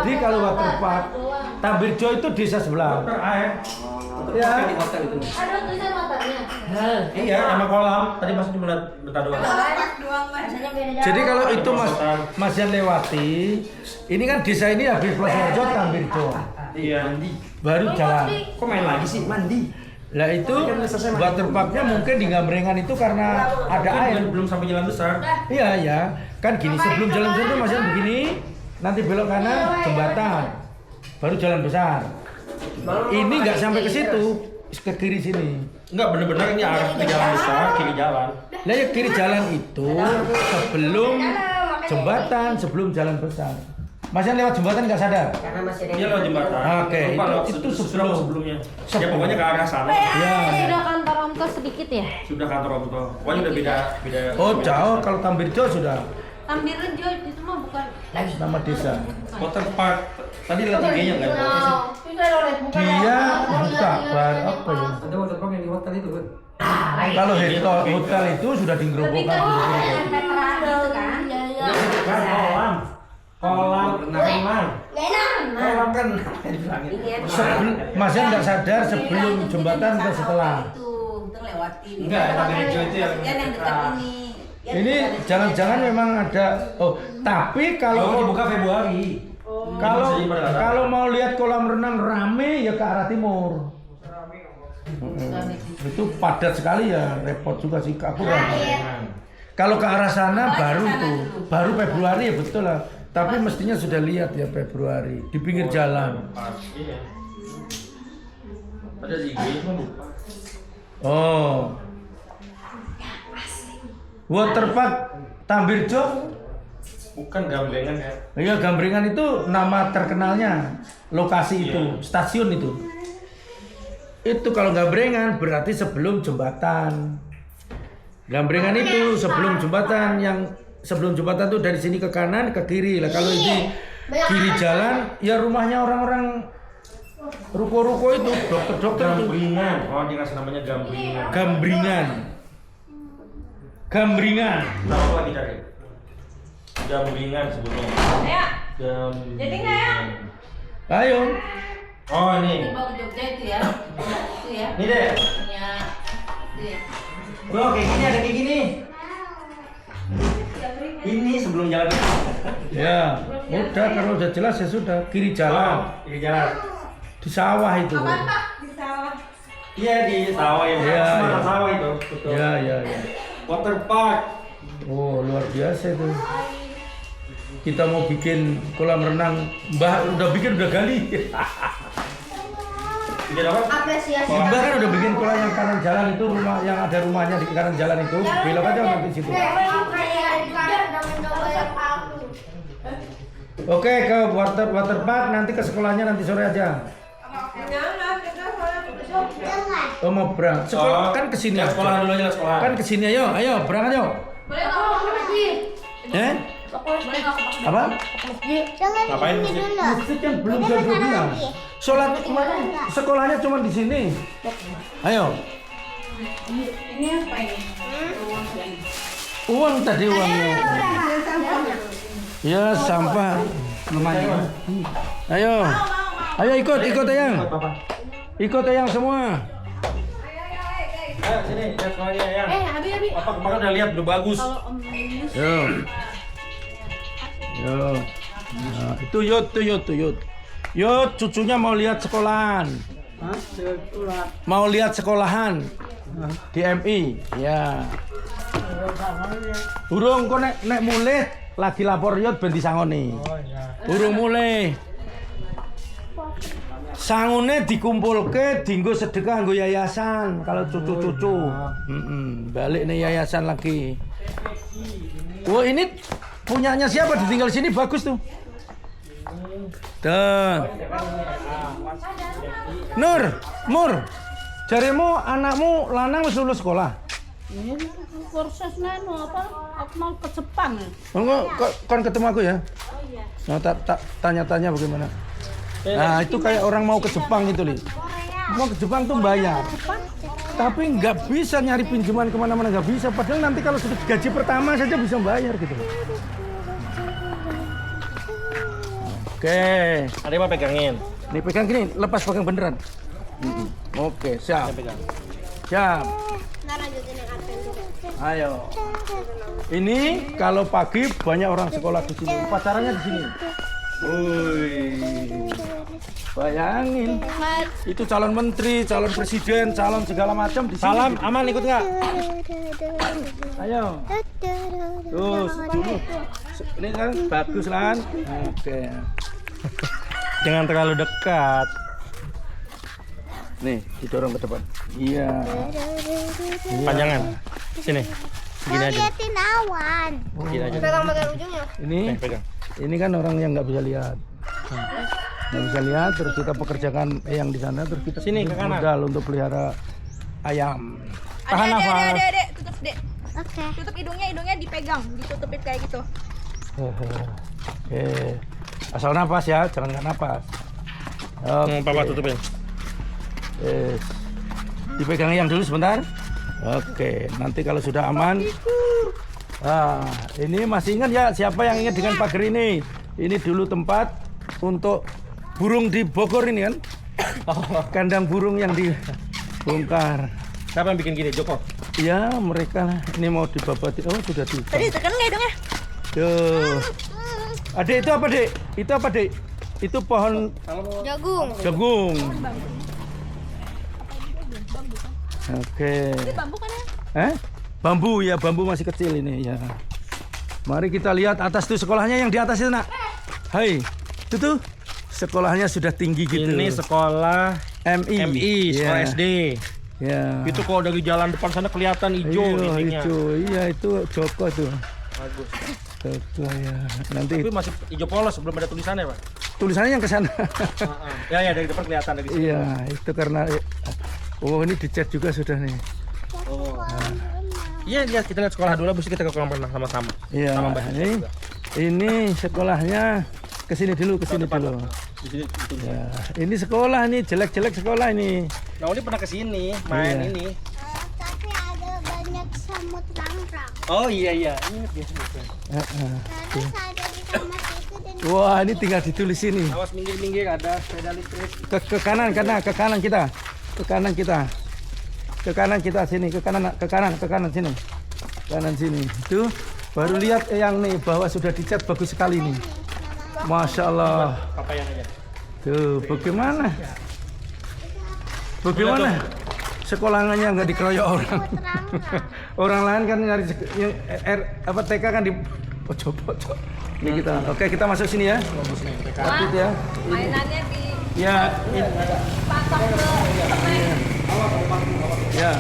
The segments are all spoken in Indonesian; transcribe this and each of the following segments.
Jadi kalau waterpark Tambirjo itu desa sebelah. Ya. Di hotel itu. Ada tulisan motornya. Iya, sama kolam. Tadi Mas cuma lihat bentar doang. Rasanya beda jauh. Jadi kalau itu Mas yang lewati, ini kan desa ini habis Plosorejo Tambirjo. Iya. Baru jalan. Kok main lagi sih? Mandi. Lah itu waterparknya mungkin di Gambrengan itu karena ada air. Belum sampai jalan besar. Iya ya, kan gini sebelum jalan besar itu masih begini, nanti belok kanan jembatan, baru jalan besar. Ini nggak sampai ke situ, ke kiri sini. Enggak, bener-bener ini arah ke jalan besar, kiri jalan. Lah ya kiri jalan itu sebelum jembatan, sebelum jalan besar. Mas yang lewat jembatan nggak sadar? Karena masih ada. Dia lewat jembatan. Oke, Lupa lewat itu sudah sebelumnya. Ya Sebelum. pokoknya ke arah sana. Ya. Sudah kantor Omto sedikit ya? Sudah kantor Omto. Pokoknya udah beda. Oh jauh, kalau Tambirjo sudah Tambirjo itu mah bukan. nama desa. Waterpark. Tadi lihat IG-nya nggak ada. Dia buka bar apa ya? Ada waterpark yang di hotel itu kan? Kalau hotel itu sudah di Gerobokan. Petra gitu kan? Iya. Kan kolam renang. Kolam kan dibilangin. Masnya nggak sadar sebelum jembatan atau setelah? Itu lewatin. Enggak, Tambirjo itu yang Yang dekat ini. Ini jangan-jangan memang ada. Oh, tapi Kalau kalau dibuka Februari. kalau mau lihat kolam renang rame ya ke arah timur. Itu padat sekali ya, repot juga sih aku kan. Kalau ke arah sana baru tuh, baru Februari ya betul lah. Tapi mestinya sudah lihat ya Februari di pinggir jalan. Iya. Ada di IG cuma lupa. Oh. Waterpark Tambirjo? Bukan Gamblengan ya. Iya, Gambrengan itu nama terkenalnya, lokasi itu, stasiun itu. Itu kalau Gambrengan berarti sebelum jembatan. Gambrengan itu sebelum jembatan, yang sebelum jembatan tuh dari sini ke kanan ke kiri lah. Kalau di kiri jalan ya rumahnya orang-orang ruko-ruko itu, dokter-dokter itu. Gambringan. Oh, dikasih namanya Gambringan. Gambringan. Gambringan. Tahu lagi cari. Gambringan sebutnya. Ya. Gambringan. Jadi nggak ya? Ayo. Oh, ini. Bawa ke Jogja itu ya. Itu ya. Ini deh. Punya itu ya. Bro, kayak gini ada kayak gini. Ini sebelum jalan. Ya, udah kalau udah jelas ya sudah kiri jalan. Kiri jalan. Di sawah itu. Di sawah. Iya di sawah ya. Iya, Semangat iya. sawah itu. Betul. Ya, ya, ya. Waterpark. Oh, luar biasa itu. Kita mau bikin kolam renang, Mbah udah bikin udah gali. Bikin apa? Apresiasi. Mbah kan udah bikin kolam yang kanan jalan itu, rumah yang ada rumahnya di kanan jalan itu, belok aja nanti situ. Oke, ke waterpark nanti ke sekolahnya nanti sore aja. Oh mau berangkat. Sekolah kan kesini Ya, aja. sekolah dulu aja lah, sekolah. Kan kesini ayo, ayo berangkat yuk. Boleh nggak ke masjid? Eh? Boleh nggak ke masjid? Apa? Ngapain mesti? Masjid kan belum jam 12. Sholat kemarin sekolahnya cuma di sini. Ayo. Ini apa ini? Uang tadi uangnya. Ya sampah. Lumayan. Ayo. Ayo ikut Ayang. Ikut Ayang semua. Ayo sini, lihat sekolahnya ya. Abi. Papa kemarin udah lihat udah bagus. Kalau Om Yunus Yo. Yo. Nah, itu Yud. Yud, cucunya mau lihat sekolahan. Mau lihat sekolahan di MI. Ya. Urung kok nek mulih lagi lapor Yud ben disangoni. Urung mulih. Sangune dikumpulke dinggo sedekah nggo yayasan kalau cucu-cucu. Balik nih yayasan lagi. Oh ini punyanya siapa ditinggal sini bagus tuh. Tuh. Mur. Jarimu anakmu lanang wis lulus sekolah. ini kursus nano apa? Aku mau ke Jepang. Enggak, kon ketemu aku ya. Nah, tanya-tanya bagaimana. Nah, itu kayak orang mau ke Jepang gitu, Li. Mau ke Jepang tuh bayar. Tapi nggak bisa nyari pinjaman kemana-mana, nggak bisa. Padahal nanti kalau sudah gaji pertama saja bisa bayar gitu. Oke. Ada yang pegangin. Nih pegang gini, lepas pegang beneran. Oke, siap. Pegang. Siap. Ayo. Ini kalau pagi banyak orang sekolah di sini. Upacaranya di sini. Wih. Bayangin. Itu calon menteri, calon presiden, calon segala macam di sini. Salam, aman ikut nggak? Ayo. Terus dulu. Ini kan bagus kan? Oke. Jangan terlalu dekat. Nih, didorong ke depan. Iya. Panjangan. Sini. Segini aja. Liatin awan. Segini aja. Pegang ujungnya. Ini Pegang. ini kan orang yang nggak bisa lihat. Nggak bisa lihat, terus kita pekerjakan yang di sana, terus kita Sini, ke kanan. modal untuk pelihara ayam. Tahan nafas. Adek, tutup dek. Oke. Tutup hidungnya dipegang, ditutupin kayak gitu. Oke. Asal napas ya, jangan nggak napas. Oke. Papa tutupin. Dipegang yang dulu sebentar. Oke, nanti kalau sudah aman. Ini masih ingat ya siapa yang ingat dengan pagar ini? Ini dulu tempat untuk burung di Bogor ini kan? Kandang burung yang dibongkar. Siapa yang bikin gini? Joko? Ya mereka lah. Ini mau dibabati. Oh sudah di. Tadi tekan nggak hidungnya? Tuh. Adek itu apa dek? Itu apa dek? Itu pohon Jagung. jagung. Oke. Bambu kan ya? Bambu ya, bambu masih kecil ini ya. Mari kita lihat atas tuh sekolahnya yang di atas itu nak. Hai, itu tuh sekolahnya sudah tinggi gitu. Ini sekolah MI, sekolah Ya. SD. Ya. Itu kalau dari jalan depan sana kelihatan hijau dindingnya. Iya itu Joko tuh. Bagus. Joko ya. Nanti Tapi masih hijau polos, belum ada tulisannya, Pak. tulisannya yang ke sana. Ya dari depan kelihatan dari sini. Iya, itu karena oh ini dicat juga sudah nih. Oh. Iya, kita lihat sekolah dulu, habis itu kita ke kolam renang sama-sama. Iya, Sama Mbak. ini sekolahnya kesini dulu, kesini dulu. Di sini itu. Ya, ini sekolah nih, jelek-jelek sekolah ini. Nah, ini pernah ke sini, main Iya. ini. Tapi ada banyak semut rang-rang. Oh iya. Ini biasa. Terus ada di kamar itu dan Wah, ini tinggal ditulis ini. Awas minggir-minggir, ada sepeda listrik. Ke kanan, ke kanan kita. Ke kanan kita. Ke kanan kita sini, ke kanan sini. Kanan sini. Itu baru lihat yang nih bahwa sudah dicat bagus sekali nih. Masya Allah. Papayan aja. Tuh, bagaimana? Bagaimana? Sekolahnya nggak dikeroyok orang. Orang lain kan nyari yang TK kan di pojok-pojok. Ini kita. Oke, kita masuk sini ya. Lanjut ya. Mainannya di Ya, patok ke ya.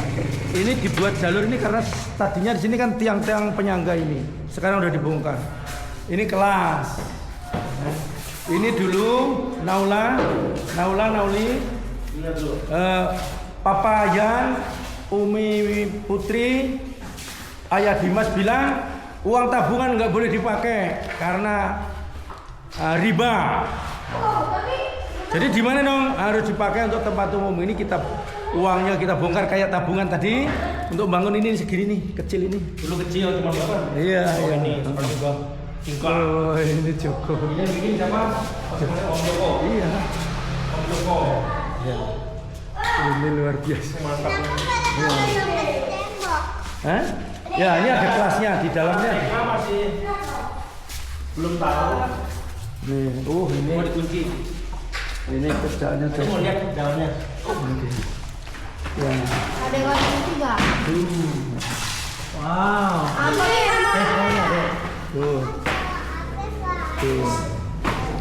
Ini dibuat jalur ini karena tadinya di sini kan tiang-tiang penyangga ini. Sekarang udah dibongkar. Ini kelas. Ini dulu Nauli. Papa Yan, Umi Putri, Ayah Dimas bilang uang tabungan nggak boleh dipakai karena riba. Jadi di mana dong harus dipakai untuk tempat umum ini uangnya kita bongkar kayak tabungan tadi untuk bangun ini segini nih kecil ini. Dulu kecil cuma berapa? Iya iya. Ini sekarang juga tingkat. Oh ini Joko. Ini yang bikin siapa? Om Joko. Iya. Om Joko. Ya. Ini luar biasa. Hah? Ya ini ada kelasnya di dalamnya. Masih belum tahu. Nih, ini Mau dikunci. ini kerjaannya Saya mau Joko. lihat dalamnya. Ya. Ada yang lagi juga. Wow. Apa ya? Tuh. Tuh.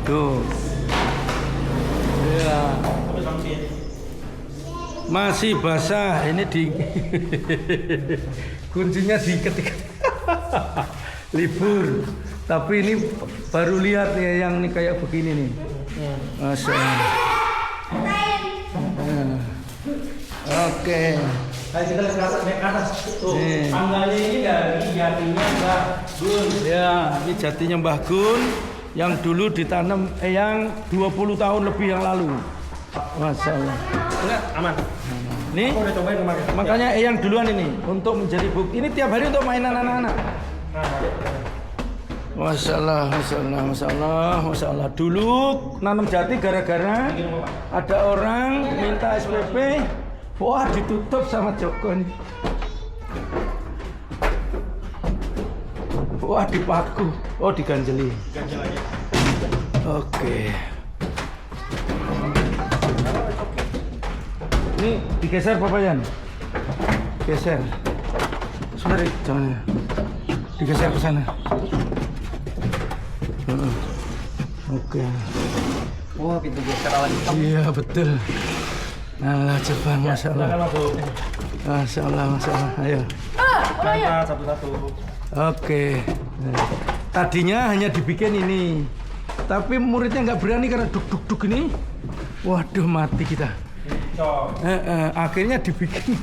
Tuh. Ya. Masih basah. Ini di kuncinya di ketika libur. Tapi ini baru lihat nih yang ini kayak begini nih. Masya Allah. Oke. Ayo kita naik ke atas. Tuh, Nih. tangganya ini dari jatinya Mbak Gun. Ya, ini jatinya Mbah Gun yang dulu ditanam yang 20 tahun lebih yang lalu. Masya Allah. Enggak, aman. Nih, Aku udah cobain kemarin. makanya yang duluan ini untuk menjadi bukti. Ini tiap hari untuk mainan anak-anak. Nah, Masya Allah, Masya Allah, Masya Allah, Masya Allah. Dulu nanam jati gara-gara ada orang minta SPP. Wah, ditutup sama Joko nih. Wah, dipaku. Oh, diganjeli. Ganjel aja. Oke. Ini digeser Papa Yan. Geser. Sebentar, jangan. Digeser ke sana. Oke. Wah, pintu geser awan hitam. Iya, betul. Alah, Jepang, Masya Allah. Masya Allah, Masya Allah. Ayo. Angkat satu-satu. Oke. Tadinya hanya dibikin ini. Tapi muridnya nggak berani karena duk ini. Waduh, mati kita. Akhirnya dibikin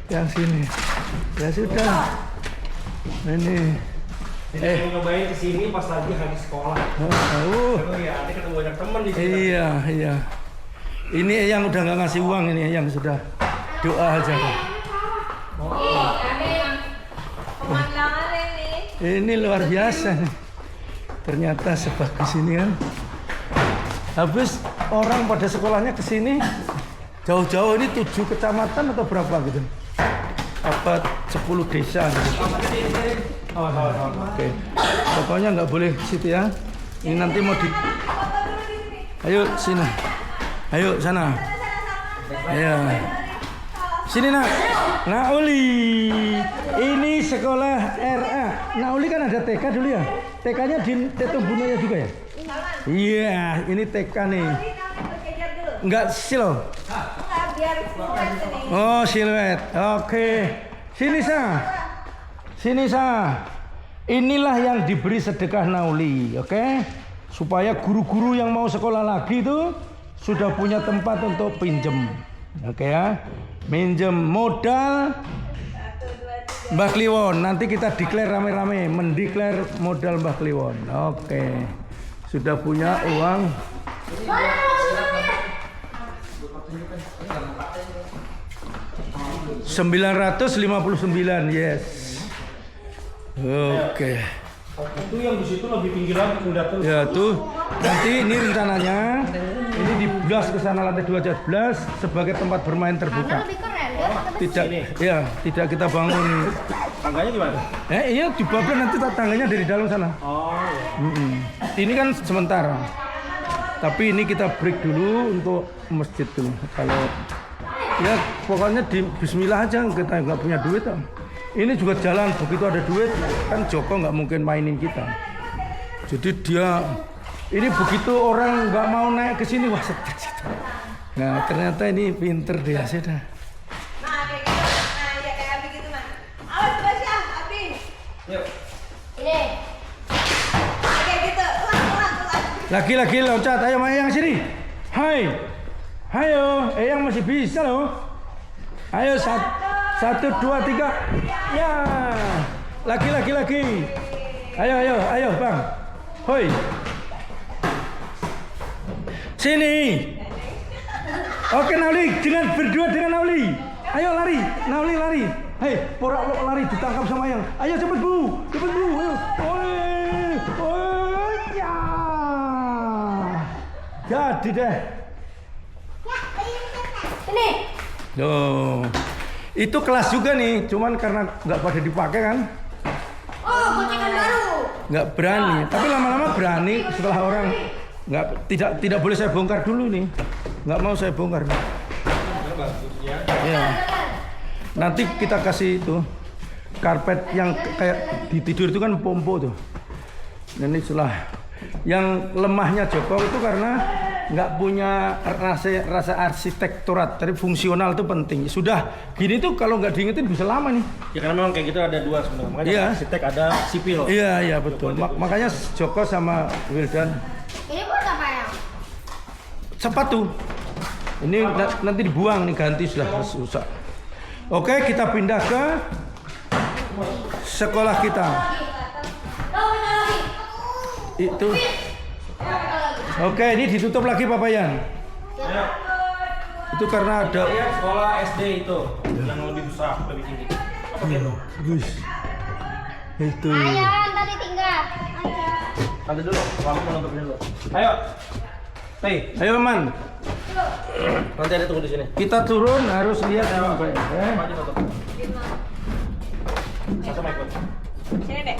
yang sini. Ya sudah. Ini. Mau nyobain kesini pas lagi habis sekolah. Iya, nanti ketemu banyak temen di sini. Iya, iya. Ini yang udah nggak ngasih uang, ini yang sudah doa aja. Pemandangan ini. Ini luar biasa nih. Ternyata sebagus ini kan. Habis orang pada sekolahnya ke sini jauh-jauh, ini 7 kecamatan atau berapa gitu? Apa 10 desa gitu. Oke. Pokoknya nggak boleh ke situ ya. Ini nanti mau di. Ayo sini. Ayo sana. Ayo. Sini nak. Nauli. Ini sekolah RA. Nauli kan ada TK dulu ya. TK-nya di Tetung Bunaya juga ya? Iya, ini TK nih. Enggak silo. Oh, siluet. Oke. Sini Sa. Sini Sa. Inilah yang diberi sedekah Nauli, oke? Supaya guru-guru yang mau sekolah lagi itu sudah punya tempat untuk pinjem. Oke ya. Minjem modal Mbah Kliwon. Nanti kita declare rame-rame, mendeklar modal Mbah Kliwon. Oke. Sudah punya uang. 959, yes. Oke. Itu yang di situ lebih tinggi lagi kulihatnya. Ya tuh. Nanti ini rencananya ini dibelas ke sana lantai 12 sebagai tempat bermain terbuka. Lebih keren ya. Tidak, ya, tidak kita bangun. Tangganya gimana? Iya, dibangun nanti tangganya dari dalam sana. Oh, iya. Ini kan sementara. Tapi ini kita break dulu untuk masjid dulu. Kalau ya pokoknya di Bismillah aja, kita nggak punya duit. Ini juga jalan, begitu ada duit kan Joko nggak mungkin mainin kita. Jadi dia ini begitu orang nggak mau naik ke sini, wah stres. Nah ternyata ini pinter dia sudah. Nah, kayak gitu. Nah, ya kayak Abi gitu, Mas. Awas, coba sih, Abi. Yuk. Ini. Kayak gitu. Ulang. Lagi loncat, ayo Mayang sini. Hai, ayo, Eyang masih bisa loh. Ayo 1, 2, 3. Ya, lagi. Ayo Bang. Hoi. Sini. Oke Nauli, berdua dengan Nauli. Ayo lari, Nauli lari. Hei, porak lari ditangkap sama Ayang. Ayo cepet bu. Ayo. Oi, ya. Jadi deh. Ini. Loh, itu kelas juga nih, cuman karena nggak pada dipakai kan, Oh, gocekan baru. nggak berani. Tapi lama-lama berani setelah orang tidak boleh saya bongkar dulu nih, nggak mau saya bongkar. Ya. Nanti kita kasih itu karpet yang kayak di tidur itu kan pompo tuh. Dan ini setelah yang lemahnya Joko itu karena nggak punya rasa arsitekturat, tapi fungsional itu penting. Sudah gini tuh kalau nggak diingetin bisa lama nih. Ya karena memang kayak gitu ada dua sebenarnya. Makanya Iya. arsitek ada sipil. Iya betul. Makanya Joko sama Wildan Ini buat apa ya? sepatu. Ini nanti dibuang nih, ganti sudah susah. Oke, kita pindah ke sekolah kita. Itu. Oke, ini ditutup lagi Papa Yan. Ya. Itu karena ada Lihat sekolah SD itu yang lebih besar, lebih tinggi. Apa itu? Gus. Itu. Ayah, ntar ditinggal. Nanti dulu, kamu mau nonton dulu. Ayo. Hei, Ayo aman. nanti ada tunggu di sini. Kita turun harus lihat yang baik. Maju nonton. Satu mic, Bang. Sini deh.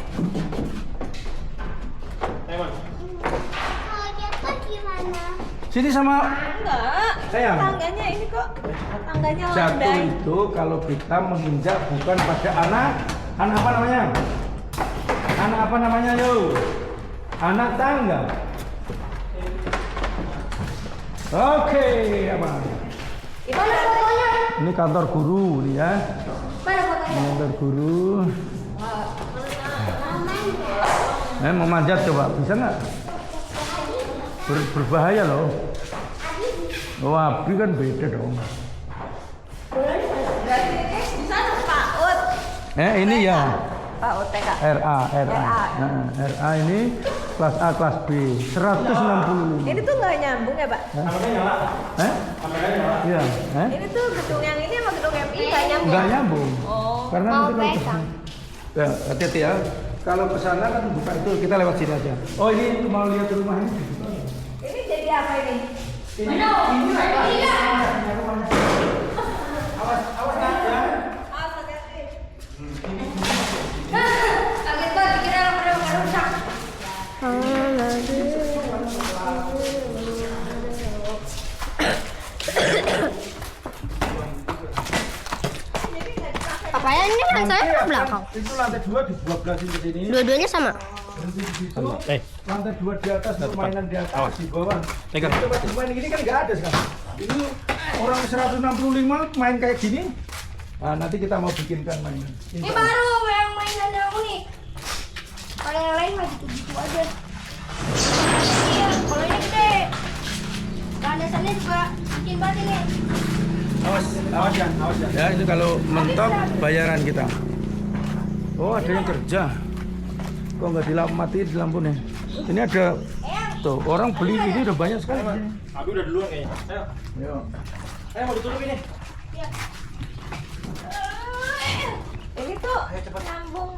Ayo, Man. Kalau jatuh gimana? Sini sama Enggak. sayang. Tangganya ini kok. Tangganya Jatuh landai. itu kalau kita menginjak bukan pada anak apa namanya? Anak apa namanya yo? Anak tangga. Oke, aman. Mana fotonya? Ini kantor guru nih ya. Mana fotonya? Ini kantor guru. Mau manjat coba, bisa nggak? Berbahaya loh. Oh, api kan beda dong. Berarti ini di sana PAUD. Ini ya. PAUD TK. RA. Nah, RA ini kelas A, kelas B, 165. Ini tuh nggak nyambung ya, Pak? Kameranya nyala. Kameranya nyala. Iya. Ini tuh gedung yang ini sama gedung MI nggak nyambung. Nggak nyambung. Oh. Karena Mau nanti kalau PK. kesana- Ya, hati-hati ya. Kalau ke sana kan bukan itu, kita lewat sini aja. Oh, ini mau lihat rumah ini. Ini jadi apa ini? Awas ya. Ah, hati-hati. Kaget banget dikira pada rusak. Apa ya ini lantai ke belakang? Itu lantai 2 dibablasin ke sini. Dua-duanya sama. Berhenti di situ. Lantai 2 di atas, mainan di atas, di bawah. Pegang. Itu tempat main gini kan nggak ada sekarang. Ini orang 165 main kayak gini. Nah, nanti kita mau bikinkan mainan. Ini baru yang mainan yang unik. Kalau yang lain mah gitu-gitu aja. Iya, kalau ini gede. Landasannya juga bikin banget ini. Awas ya. Ya, itu kalau mentok bayaran kita. Oh, ada yang kerja. Kok nggak mati di lampunya? Ini ada tuh orang beli ini udah banyak sekali. Abi udah duluan kayaknya. Ayo. Ayo. Ayo mau ditutup ini. Ini tuh nyambung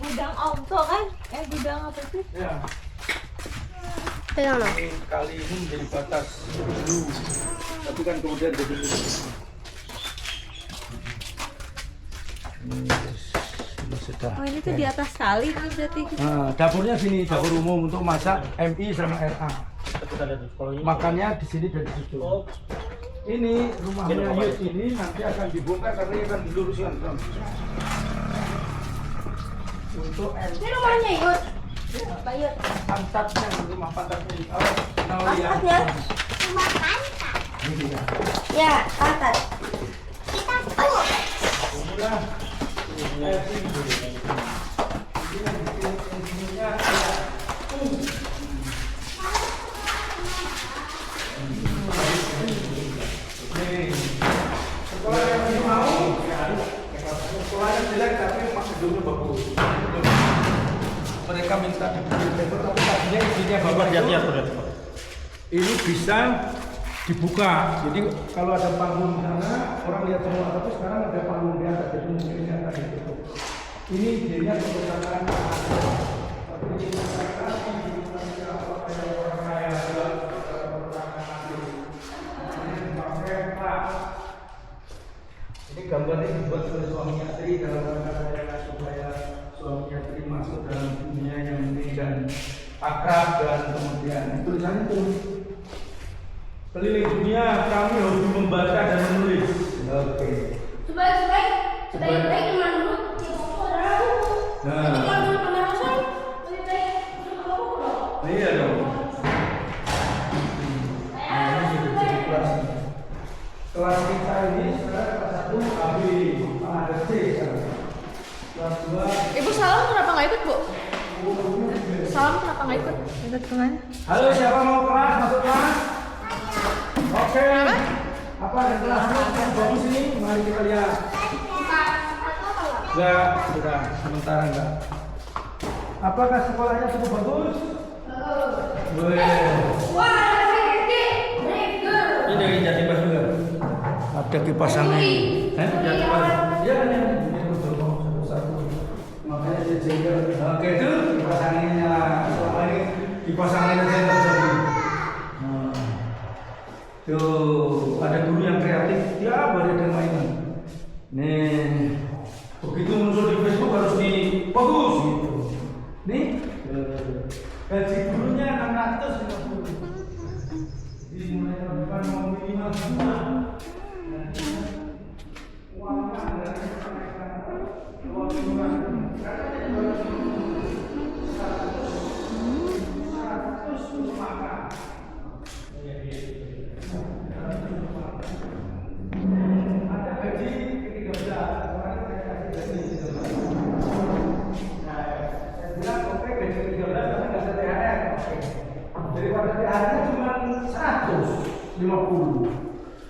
gudang Omto kan? Gudang apa sih? Ya. Pegang dong. Ini kali ini menjadi batas dulu, tapi kan kemudian jadi ini sudah. Oh, ini tuh di atas kali tuh berarti. Nah, dapurnya sini, dapur umum untuk masak MI sama RA. Kita lihat dulu. Kalau ini. Makannya di sini dan di situ. Oh, Ini rumahnya Yud ini nanti akan dibongkar karena ini akan diluruskan. Untuk Ini rumahnya Yud. Bayar. pantatnya, rumah pantatnya. Oh, Pantatnya? Rumah pantat. Ini ya. Ya, pantat. Kita tuh. Udah. Sekolah yang ini mau, sekolahnya jelek tapi gedungnya bagus. Mereka minta dibikin lebar tapi tadinya isinya bapak bapak lihat tuh. ini bisa dibuka. Jadi kalau ada panggung di sana, orang lihat semua. Tapi sekarang ada panggung di atas, jadi mungkin ini akan ditutup. Ini idenya kebesaran. Tapi ini masyarakat kayak orang kaya. Ini gambarnya dibuat oleh suaminya Tri dalam rangka supaya suaminya Tri masuk dalam dunia yang ini dan akrab dan kemudian tulisannya itu keliling dunia kami hobi membaca dan menulis. Oke. Sebaik-baik teman dulu. Nah, Kalau dulu pemerasan, lebih baik dulu dulu. iya dong. Nah, ini sudah jadi kelas. Kelas kita ini sekarang kelas 1 AB, ada C sekarang. Kelas 2. Ibu Salam kenapa nggak ikut, Bu? Salam kenapa nggak ikut? Ikut kemana? Halo, siapa mau kelas? Masuk kelas? Oke. Apa ada kelas yang bagus ini? Mari kita lihat. Enggak, sudah sementara enggak. Apakah sekolahnya cukup bagus? Wah, gede. Ini dari Jatimbar juga. Ada kipas angin. Jatimbar. Iya, ini satu-satu. Makanya Oke itu dipasanginnya. Selama ini dipasangin aja nggak bisa di. Tuh ada guru yang kreatif, ya boleh ada mainan. Nih, begitu muncul di Facebook harus bagus gitu. Nih, gaji gurunya 650. Jadi mulai tahun depan mau minimal 5. Daripada THR cuma 150.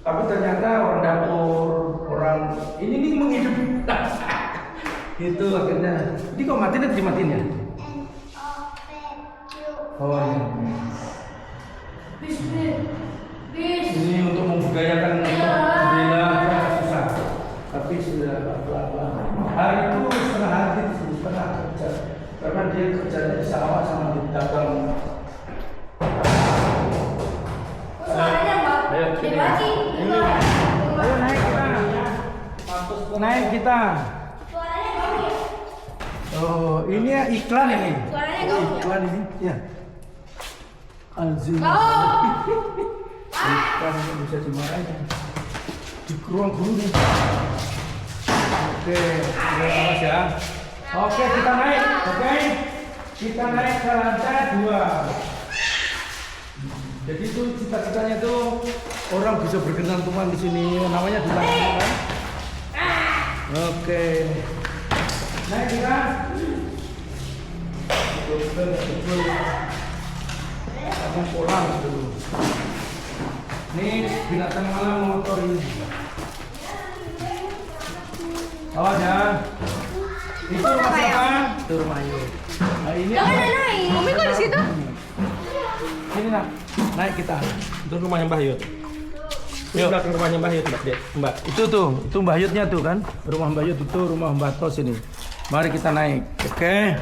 Tapi ternyata orang dapur, orang ini menghidupi. Itu akhirnya. Ini kok matiin atau dimatiin ya? Oh iya. Ini untuk membudayakan jendela susah. Tapi sudah pelan-pelan. Hari itu setengah hari setengah kerja. Karena dia kerjanya di sawah sama di dagang. Ayo naik kita. Naik kita. Oh, ini ya iklan ini. Iklan ini, ya. Alzheimer. Iklan ini bisa dimarahin. Di ruang guru nih. Oke, awas ya. Oke, kita naik. Oke, kita naik ke lantai 2. Jadi itu cita-citanya tuh orang bisa berkenan Tuhan di sini, namanya di lantai kan? Oke. Naik kita. Betul. Kamu pulang dulu. Ini binatang malam motor ini. Awas ya. Itu rumah siapa? Itu rumah Ayu. Nah ini. Mami kok di situ? Ini nak, naik kita. Itu rumahnya Mbah Yud. Yuk, belakang rumahnya Mbah Yud, Mbak. Itu Mbah Yudnya tuh kan. Rumah Mbah Yud itu rumah Mbah Tos ini. Mari kita naik. Oke.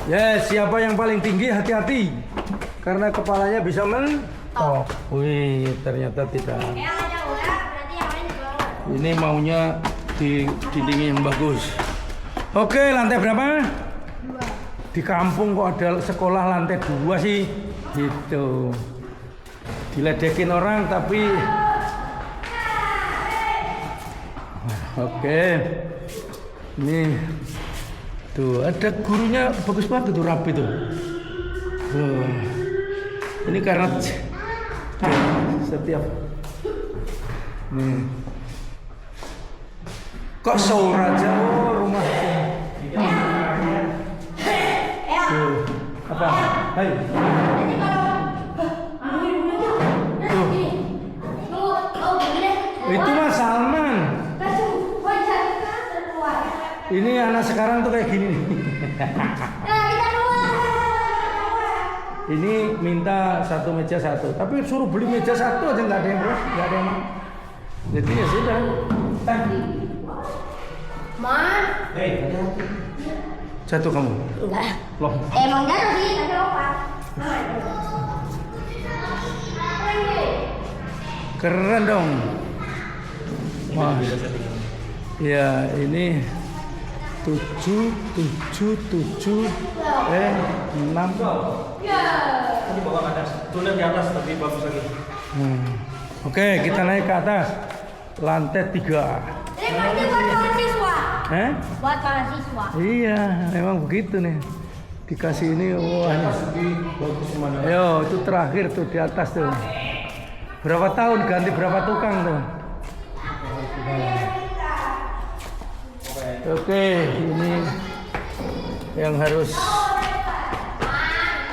Yes, siapa yang paling tinggi hati-hati. Karena kepalanya bisa mentok. Wih, ternyata tidak. Ini maunya di dinding yang bagus. Oke, lantai berapa? 2. Di kampung kok ada sekolah lantai 2 sih. Gitu. Diledekin orang tapi oke. Nih. Tuh, ada gurunya bagus banget tuh, rapi tuh. Tuh. Ini karena setiap nih. Kok sore aja rumah. Tuh. Apa? Hai. Tuh. Itu Mas Salman. Ini anak sekarang tuh kayak gini nih. Ini minta 1 meja 1, tapi suruh beli meja 1 aja nggak ada yang berat, nggak ada yang. Jadi ya sudah. Ma. Hei, Jatuh kamu? Enggak. Loh. Emang jatuh sih, tapi lompat. Keren dong. Wah. Ya ini 7, 6. ini bawa ke atas. Tulen di atas lebih bagus lagi. Oke, kita naik ke atas. Lantai 3. Ini pasti buat mahasiswa. Buat mahasiswa. Iya, memang begitu nih. Dikasih ini, wah ini. Bagus mana? Ayo, itu terakhir tuh di atas tuh. Berapa tahun ganti berapa tukang tuh? Oke, ini yang harus.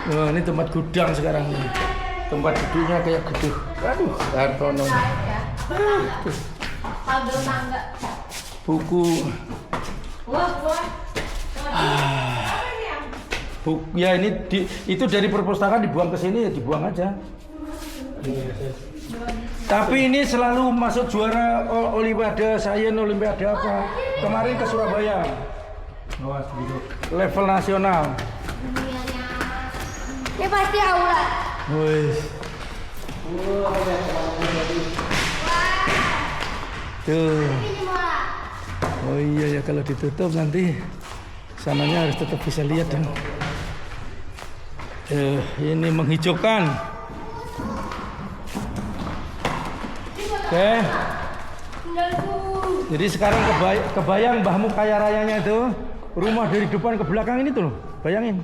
Oh, ini tempat gudang sekarang. Tempat duduknya kayak gedung. Aduh, Hartono. Pagel tangga. Buku. Ya ini itu dari perpustakaan dibuang ke sini ya dibuang aja. Tapi ini selalu masuk juara Olimpiade Sains, Olimpiade apa? Kemarin ke Surabaya. Awas duduk. Level nasional. Ini pasti aula. Wih. Tuh. Ini bola. Oh iya ya, kalau ditutup nanti sananya harus tetap bisa lihat dong. Ini menghijaukan. Oke. Jadi sekarang kebayang mbahmu kaya rayanya itu, rumah dari depan ke belakang ini tuh loh, bayangin.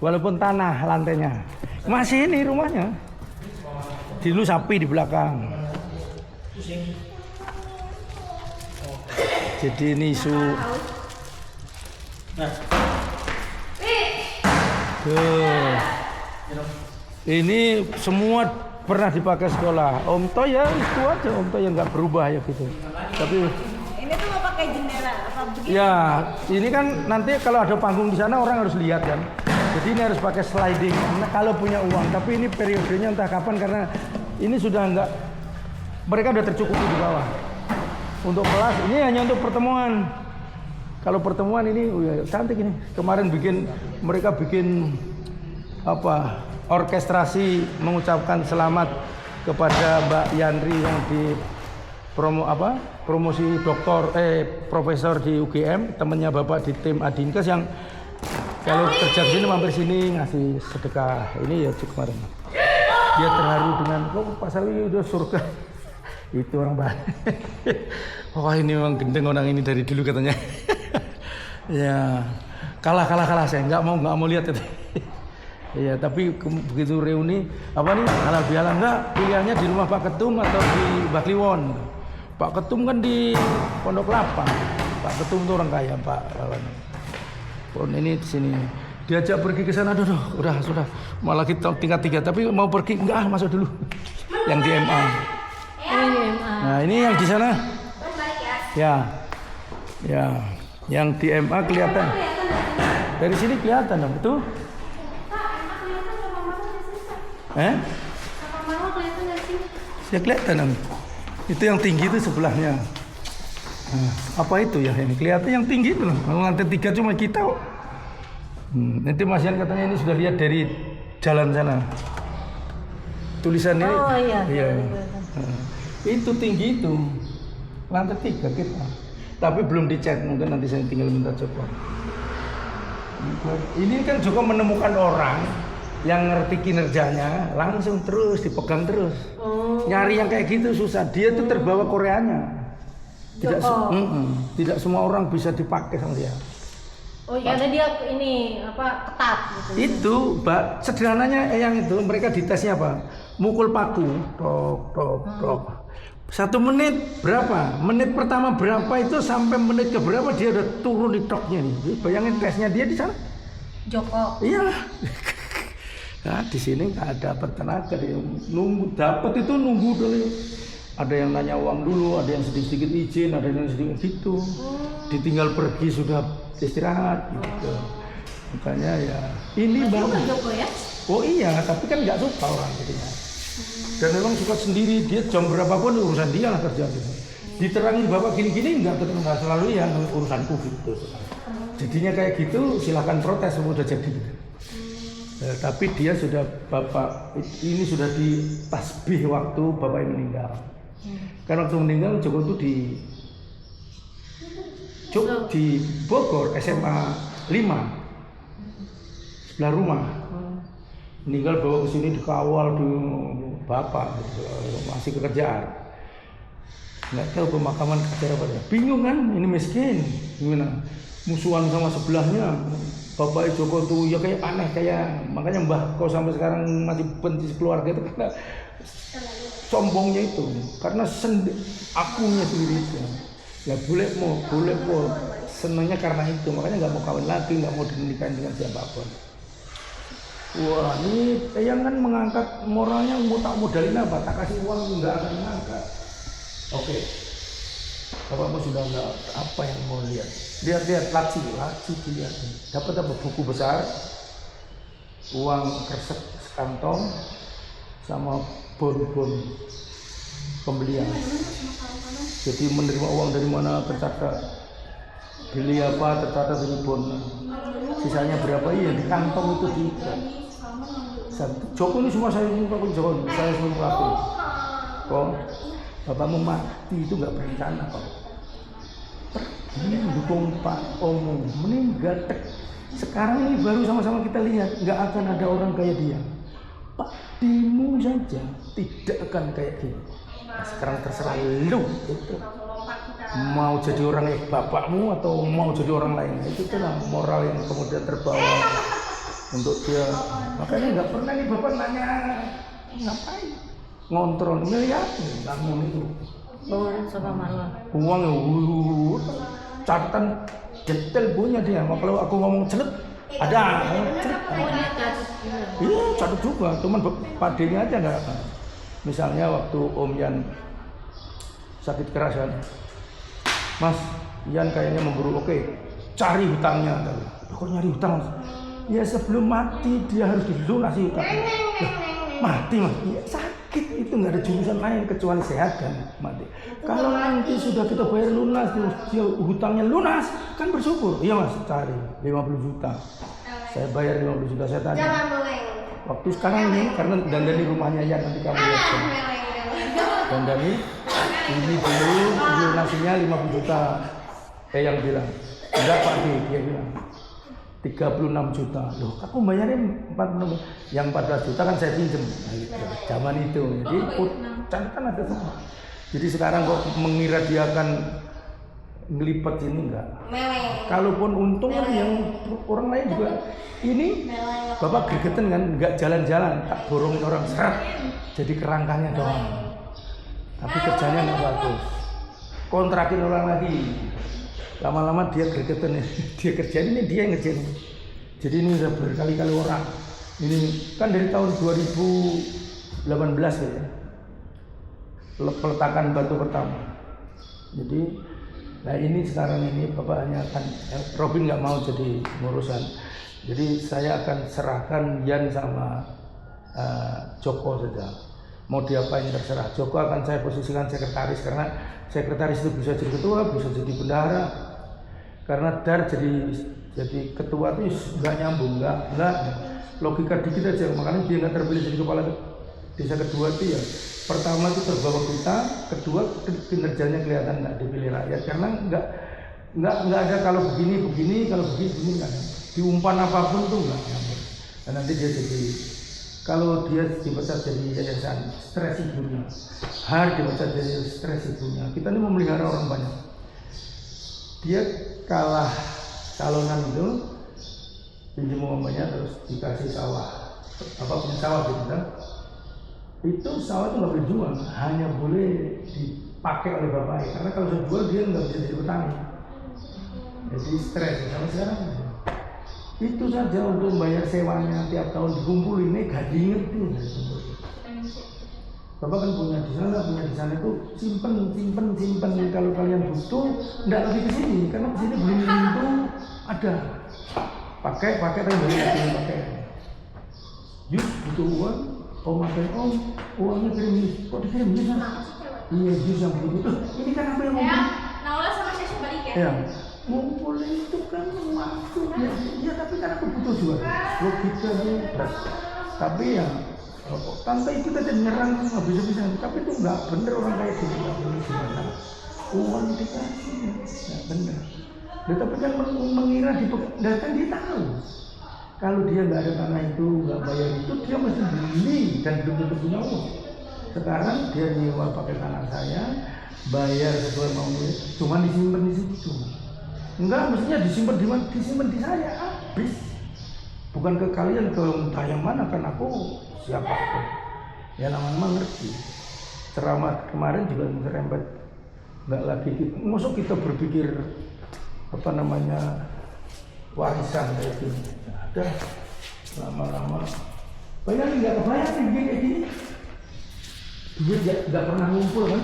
Walaupun tanah lantainya, masih ini rumahnya. Dulu sapi di belakang. Jadi ini isu. Tuh. Ini semua pernah dipakai sekolah. Om To ya itu aja, Om To yang nggak berubah ya gitu. Tapi Ini tuh mau pakai jendela apa begitu? ya ini kan nanti kalau ada panggung di sana orang harus lihat kan. Jadi ini harus pakai sliding. Nah, kalau punya uang. Tapi ini periodenya entah kapan karena ini sudah nggak, mereka udah tercukupi di bawah. Untuk kelas ini hanya untuk pertemuan. Kalau pertemuan ini cantik ini. Kemarin mereka bikin apa? Orkestrasi mengucapkan selamat kepada Mbak Yandri yang di promosi profesor di UGM, temannya Bapak di tim Adinkes yang kalau kerja di sini mampir sini ngasih sedekah. Ini ya kemarin. Dia terharu dengan kok Pak Sawi udah surga. Itu orang Bali. Wah ini memang gendeng orang ini dari dulu katanya. Ya kalah saya nggak mau lihat itu. Iya tapi begitu reuni apa nih halal bihalal enggak, pilihannya di rumah Pak Ketum atau di Bakliwon. Pak Ketum kan di Pondok Kelapa. Pak Ketum itu orang kaya Pak. Pon ini di sini diajak pergi ke sana, udah sudah malah kita tingkat 3 tapi mau pergi enggak masuk dulu yang di MA. Nah ini yang di sana ya yang di MA kelihatan dari sini kelihatan dong betul. Ya kelihatan dong. Itu yang tinggi itu sebelahnya. Nah, apa itu ya ini kelihatan yang tinggi itu loh. Lantai 3 cuma kita. Nanti Mas Yan katanya ini sudah lihat dari jalan sana. Tulisan ini. Oh iya. Itu tinggi itu. Lantai 3 kita. Tapi belum dicat, mungkin nanti saya tinggal minta Joko. Ini kan Joko menemukan orang yang ngerti kinerjanya, langsung terus dipegang terus. Nyari yang kayak gitu susah. Dia tuh terbawa Koreanya. Tidak semua orang bisa dipakai sama dia. Oh iya, karena dia ini ketat gitu. Itu, Mbak, sederhananya yang itu mereka ditesnya apa? Mukul paku, tok. 1 menit berapa? Menit pertama berapa itu sampai menit ke berapa dia udah turun di toknya nih. Bayangin tesnya dia di sana. Joko. Iya. Nah, di sini nggak dapat tenaga, dia nunggu dapat itu nunggu dulu. Ada yang nanya uang dulu, ada yang sedikit izin, ada yang sedikit gitu. Ditinggal pergi sudah istirahat gitu. Makanya ya ini Bang. Joko ya? Oh iya, tapi kan nggak suka orang gitu ya. Dan memang suka sendiri, dia jam berapapun urusan dia lah kerja gitu. Diterangin bapak gini-gini nggak selalu ya urusanku gitu. Jadinya kayak gitu silahkan protes udah jadi gitu. Tapi dia sudah bapak ini sudah di tasbih waktu bapak yang meninggal. Karena waktu meninggal Joko itu di Bogor SMA 5 sebelah rumah. Meninggal bawa ke sini dikawal di bapak gitu, masih kerjaan. Nggak tahu pemakaman kerja apa ya. Bingung kan, ini miskin, gimana? Musuhan sama sebelahnya. Bapak Joko tuh ya kayak aneh kayak makanya Mbah kau sampai sekarang masih benci keluarga itu karena sombongnya itu karena akunya sendiri itu ya boleh mau senangnya karena itu makanya nggak mau kawin lagi nggak mau dinikahin dengan siapapun. Wah ini yang kan mengangkat moralnya mau tak modalin apa tak kasih uang nggak akan mengangkat. Oke. Bapakmu sudah nggak apa yang mau lihat laci dilihat dapat apa buku besar uang kresek sekantong sama bon pembelian jadi menerima uang dari mana tercatat beli apa tercatat ini bon, sisanya berapa iya di kantong itu di Joko ini semua saya semua Joko, saya semua aku. Kok bapakmu mati itu nggak berencana kok. Pergi dukung Pak Omo meninggal. Sekarang ini baru sama-sama kita lihat nggak akan ada orang kayak dia. Pak Dimu saja tidak akan kayak gini. Nah, sekarang terserah lu itu. Mau jadi orang yang bapakmu atau mau jadi orang lain, itu lah moral yang kemudian terbawa untuk dia. Makanya nggak pernah nih bapak nanya ngapain ngontrol miliar namun itu Bawa sama malu. uang catatan detail punya dia. Kalau aku ngomong celet ada celet. Iya catat juga, cuman Pak D-nya aja nggak. Misalnya waktu Om Yan sakit keras kan, Mas Yan kayaknya memburu, oke, cari hutangnya. Kok nyari hutang? Ya sebelum mati dia harus dilunasi hutangnya. Mati mas, ya, sakit itu nggak ada jurusan lain kecuali sehat kan mati. Kalau nanti sudah kita bayar lunas, dia hutangnya lunas, kan bersyukur. Iya mas, cari 50 juta. Saya bayar 50 juta, saya tanya. Waktu sekarang ini karena dandani rumahnya Yan nanti kamu lihat. Dandani ini dulu lunasinya 50 juta. Yang bilang enggak Pak D, dia bilang 36 juta. Loh, aku bayarin 46. Yang 14 juta kan saya pinjem. Nah, gitu. Zaman itu. Jadi catatan ada semua. Jadi sekarang kok mengira dia akan ngelipet ini enggak. Kalaupun untung kan yang orang lain juga ini bapak gregetan kan enggak jalan-jalan, tak borongin orang serat. Jadi kerangkanya doang. Tapi kerjanya enggak bagus. Kontrakin orang lagi. Lama-lama dia gregetan, dia kerjain ini dia yang ngerjain. Jadi ini udah berkali-kali orang. Ini kan dari tahun 2018 ya. Peletakan batu pertama. Jadi, nah ini sekarang ini bapaknya akan Robin nggak mau jadi ngurusan. Jadi saya akan serahkan Yan sama Joko saja. Mau diapain terserah. Joko akan saya posisikan sekretaris karena sekretaris itu bisa jadi ketua, bisa jadi bendahara. Karena Dar jadi ketua itu nggak nyambung, nggak logika dikit aja. Makanya dia nggak terpilih jadi kepala desa kedua itu ya. Pertama itu terbawa kita, kedua kinerjanya kelihatan nggak dipilih rakyat karena nggak ada kalau begini kalau begini nggak ada. Diumpan apapun tuh nggak nyambung. Dan nanti dia jadi kalau dia dipecat jadi yayasan stres ibunya, Har dipecat jadi stres ibunya. Kita ini memelihara orang banyak. Dia kalah calonan itu pinjam uangnya terus dikasih sawah punya sawah gitu kan. Itu sawah itu nggak boleh jual, hanya boleh dipakai oleh bapaknya karena kalau saya jual dia nggak bisa jadi petani. Jadi stres sama sekarang itu saja untuk bayar sewanya tiap tahun dikumpulin ini gaji ngerti. Bapak kan punya di sana itu simpen kalau kalian butuh enggak lagi ke sini karena di sini belum tentu ada. Pakai tapi beli lagi pakai. Yus butuh uang, uangnya kirim kok dikirim di sana. Iya Yus yang butuh. Ini kan apa yang mau? Naula sama saya balik ya. Ya. Ngumpul itu kan waktu ya tapi kan aku butuh juga. Logika itu berat. Tapi ya tanpa itu tadi menyerang bisa tapi itu nggak bener orang kayak gitu gimana uang dikasih nggak bener. Tapi kan mengira dan dia tahu kalau dia nggak ada tanah itu nggak bayar itu dia mesti beli dan belum tentu punya uang. Sekarang dia nyewa pakai tanah saya bayar sesuai maunya cuma disimpan di situ. Enggak mestinya disimpan di mana? Disimpan di saya habis. Bukan ke kalian ke entah yang mana kan aku siapa pun ya lama-lama ngerti. Ceramah kemarin juga serempet nggak lagi masuk kita berpikir warisan kayak gini ada lama-lama bayangin nggak kebayang kayak gini duit nggak pernah ngumpul kan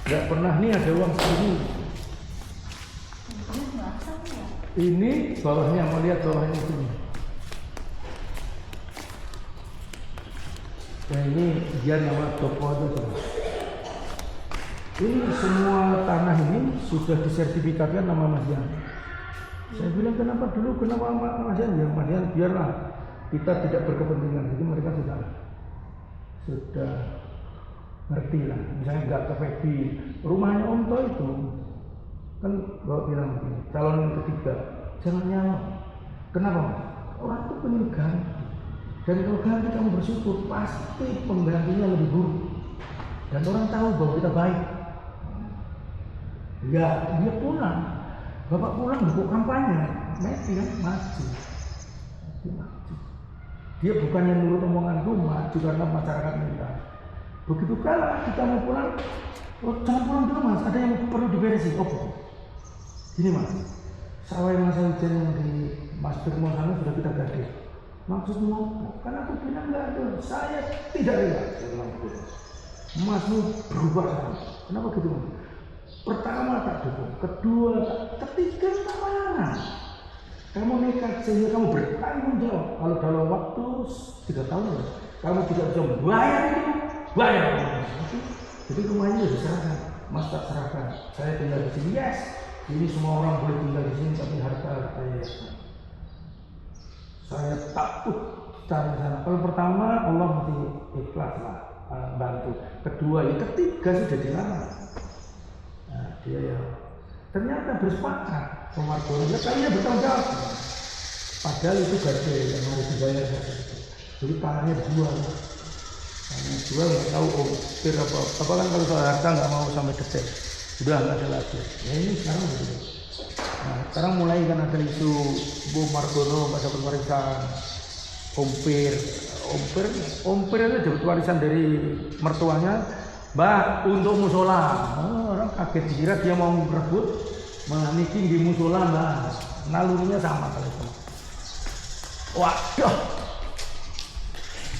nggak pernah nih ada uang segini ini bawahnya mau lihat bawahnya sini. Nah ini dia nama toko itu terus. Ini semua tanah ini sudah disertifikatkan nama Mas Yan. Saya bilang kenapa Mas Yan? Ya Mas Yan biarlah kita tidak berkepentingan. Jadi mereka sudah ngerti lah. Misalnya nggak ke Febi, rumahnya Om Toh itu kan bawa bilang begini, calon yang ketiga jangan nyalon. Kenapa Mas? Orang itu pengen ganti. Dan kalau ganti kamu bersyukur, pasti penggantinya lebih buruk. Dan orang tahu bahwa kita baik. Ya dia pulang, bapak pulang buku kampanye, Messi kan maju. Dia bukannya nurut omonganku, maju karena masyarakat minta. Begitu kalah kita mau pulang, oh jangan pulang dulu Mas, ada yang perlu diberesin. Oh gini Mas, sawah masa hujan yang di Mas Firmo sana sudah kita gade. Maksudmu? Karena aku bilang nggak ada, saya tidak rela. Masmu berubah sana. Kenapa gitu Mas? Pertama tak dukung, kedua tak, ketiga tak marah. Kamu nekat sehingga kamu bertanggung jawab. Kalau dalam waktu 3 tahun ya, kamu tidak bisa bayar itu, bayar. Jadi rumahnya sudah diserahkan, Mas tak serahkan. Saya tinggal di sini, yes. Ini semua orang boleh tinggal di sini, tapi harta saya. Saya takut cari sana. Kalau pertama Allah mesti ikhlas lah, bantu. Kedua, yang ketiga sudah dilarang. Nah, dia ya ternyata bersepakat sama keluarga, kayaknya bertanggung jawab. Padahal itu gaji yang harus dibayar. Jadi tanahnya dijual. Tanahnya dijual nggak tahu apa kan kalau soal harta nggak mau sampai detik. Udah nggak ada lagi. Ya ini sekarang begitu. Nah, sekarang mulai kan ada isu Bu Margono pada warisan Ompir itu dapat warisan dari mertuanya, Mbak untuk musola. Orang kaget dikira dia mau merebut meniki di musola, Mbak. Nalurinya sama kali itu. Waduh.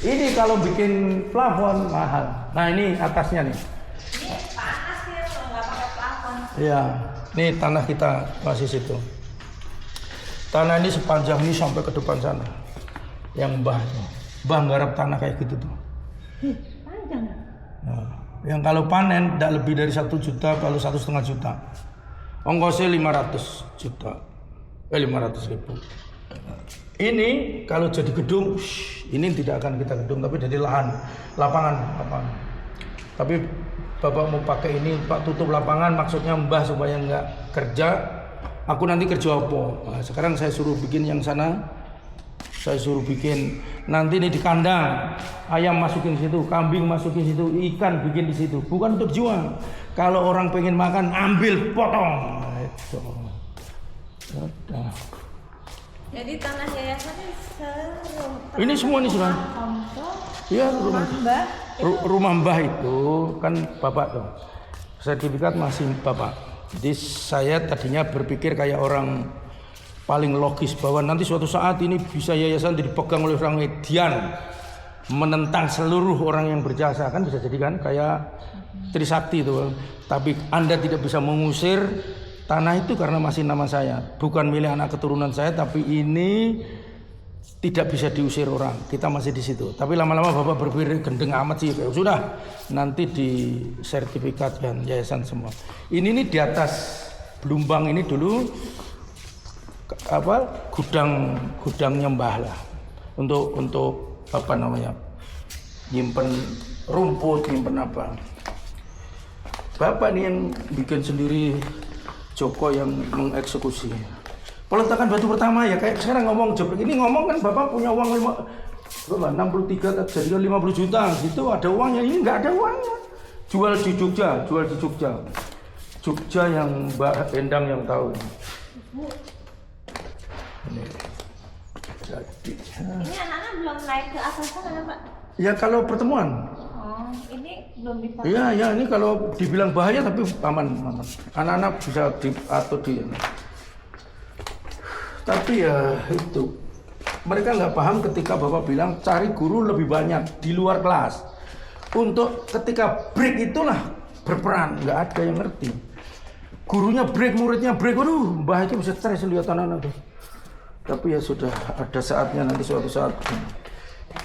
Ini kalau bikin plafon mahal. Nah ini atasnya nih. Ini panas ya kalau nggak pakai plafon. Iya, nih tanah kita masih situ. Tanah ini sepanjang ini sampai ke depan sana. Yang Mbah garap tanah kayak gitu tuh. Panjang. Nah, yang kalau panen tidak lebih dari 1 juta, kalau 1,5 juta. Ongkosnya 500 juta. 500 ribu. Ini kalau jadi gedung, ini tidak akan kita gedung, tapi jadi lapangan. Tapi Bapak mau pakai ini, Pak tutup lapangan, maksudnya Mbah supaya nggak kerja. Aku nanti kerja apa? Nah, sekarang saya suruh bikin yang sana. Saya suruh bikin nanti ini di kandang, ayam masukin situ, kambing masukin situ, ikan bikin di situ. Bukan untuk jual. Kalau orang pengen makan, ambil potong. Itu. Udah. Jadi tanah yayasannya serum. Ini semua nih sudah. Iya rumah Mbah itu kan Bapak tuh. Sertifikat masih Bapak. Jadi saya tadinya berpikir kayak orang paling logis bahwa nanti suatu saat ini bisa yayasan dipegang oleh orang Median, menentang seluruh orang yang berjasa, kan bisa jadi kan kayak Trisakti itu. Tapi Anda tidak bisa mengusir tanah itu karena masih nama saya, bukan milik anak keturunan saya, tapi ini tidak bisa diusir orang. Kita masih di situ. Tapi lama-lama Bapak berpikir gendeng amat sih, ya sudah nanti di sertifikatkan yayasan semua. Ini nih di atas Blumbang ini dulu gudangnya Mbah lah, untuk apa namanya, nyimpen rumput, nyimpen apa. Bapak nih yang bikin sendiri, Joko yang mengeksekusi. Peletakan batu pertama ya kayak sekarang ngomong job ini, ngomong kan Bapak punya uang 63 jadi 50 juta gitu, ada uangnya. Ini nggak ada uangnya, jual di Jogja yang Mbak Endang yang tahu. Ini anak-anak belum naik ke atas sana Pak? Ya kalau pertemuan. Oh, ini belum dipakai. Iya ini kalau dibilang bahaya tapi aman. Anak-anak bisa diatur di. Tapi ya itu mereka nggak paham ketika Bapak bilang cari guru lebih banyak di luar kelas. Untuk ketika break itulah berperan, nggak ada yang ngerti. Gurunya break, muridnya break, waduh, Mbah itu bisa stres lihat anak-anak tuh. Tapi ya sudah ada saatnya nanti suatu saat.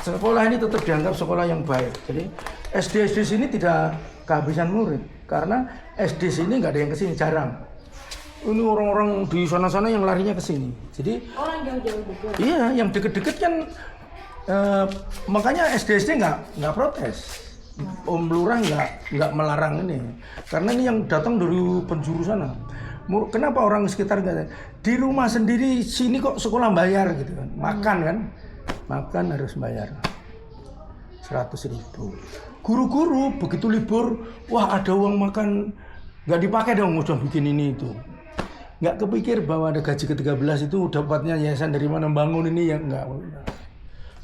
Sekolah ini tetap dianggap sekolah yang baik. Jadi SD sini tidak kehabisan murid. karena SD sini nggak ada yang kesini, jarang. Ini orang-orang di sana-sana yang larinya ke sini. Jadi Orang jauh-jauh Bogor. iya, yang deket-deket kan makanya SD nggak protes. Om Lurah nggak melarang ini, karena ini yang datang dari penjuru sana. Kenapa orang sekitar nggak? Di rumah sendiri sini kok sekolah bayar gitu kan? Makan harus bayar 100.000. Guru-guru begitu libur, wah ada uang makan nggak dipakai dong, udah bikin ini itu. Nggak kepikir bahwa ada gaji ke-13 itu dapatnya yayasan dari mana bangun ini, yang nggak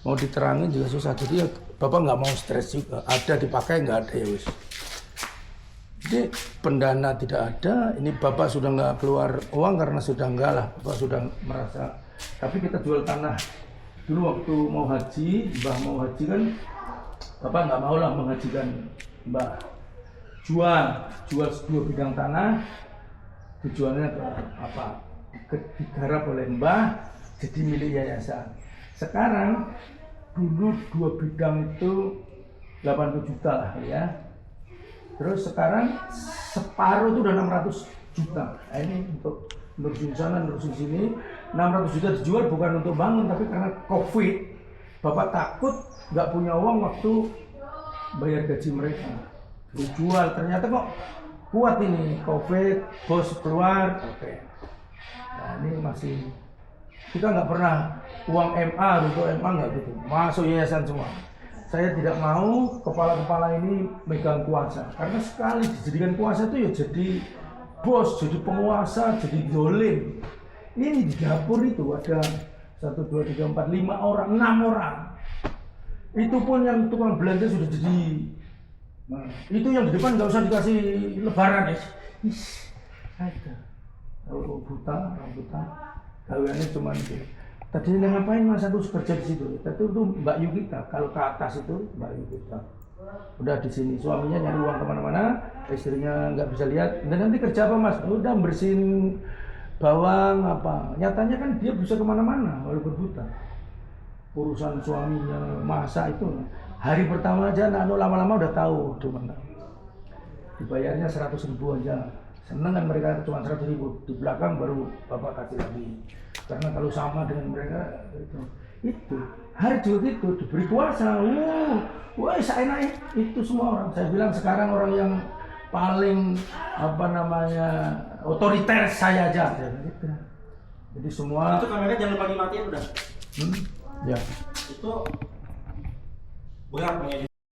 mau diterangin juga susah. Jadi ya Bapak nggak mau stres juga, ada dipakai nggak ada ya wis. Jadi pendana tidak ada, ini Bapak sudah nggak keluar uang karena sudah enggak lah, Bapak sudah merasa. Tapi kita jual tanah dulu waktu mau haji, Mbah mau haji kan, Bapak nggak mau lah menghajikan Mbah. Jual 2 bidang tanah, tujuannya ke apa? Digarap oleh Mbah jadi milik yayasan. Sekarang dulu 2 bidang itu 80 juta lah ya. Terus sekarang separuh itu udah 600 juta. Nah, ini untuk nerusin sana, nerusin sini. 600 juta dijual bukan untuk bangun, tapi karena COVID, Bapak takut nggak punya uang waktu bayar gaji mereka. Dijual, ternyata kok kuat ini, COVID, bos keluar, oke. Nah ini masih, kita nggak pernah uang MA, untuk MA nggak gitu, masuk yayasan semua. Saya tidak mau kepala-kepala ini megang kuasa, karena sekali dijadikan kuasa itu ya jadi bos, jadi penguasa, jadi dolim. Ini di dapur itu ada 1, 2, 3, 4, 5 orang, 6 orang. Itu pun yang tukang belanja sudah jadi. Nah, itu yang di depan nggak usah dikasih lebaran ya. Ada. Buta, gaweannya cuma itu. Tadi ngapain Mas Agus kerja di situ? Itu Mbak Yukita. Kalau ke atas itu Mbak Yukita. Udah di sini, suaminya nyari uang kemana-mana, istrinya nggak bisa lihat. Dan nanti kerja apa Mas? Udah bersihin bawang apa. Nyatanya kan dia bisa kemana-mana walaupun buta. Urusan suaminya masak itu. Hari pertama aja, lama-lama udah tahu di mana. Dibayarnya 100.000 aja. Seneng kan mereka, cuma 100.000. Di belakang baru Bapak kasih lagi. Karena kalau sama dengan mereka itu hari juga gitu diberi kuasa. Wah, seenaknya itu semua orang. Saya bilang sekarang orang yang paling otoriter saya aja. Gitu. Jadi semua. Itu kamera jangan lupa dimatiin udah. Ya. Itu berat mengedit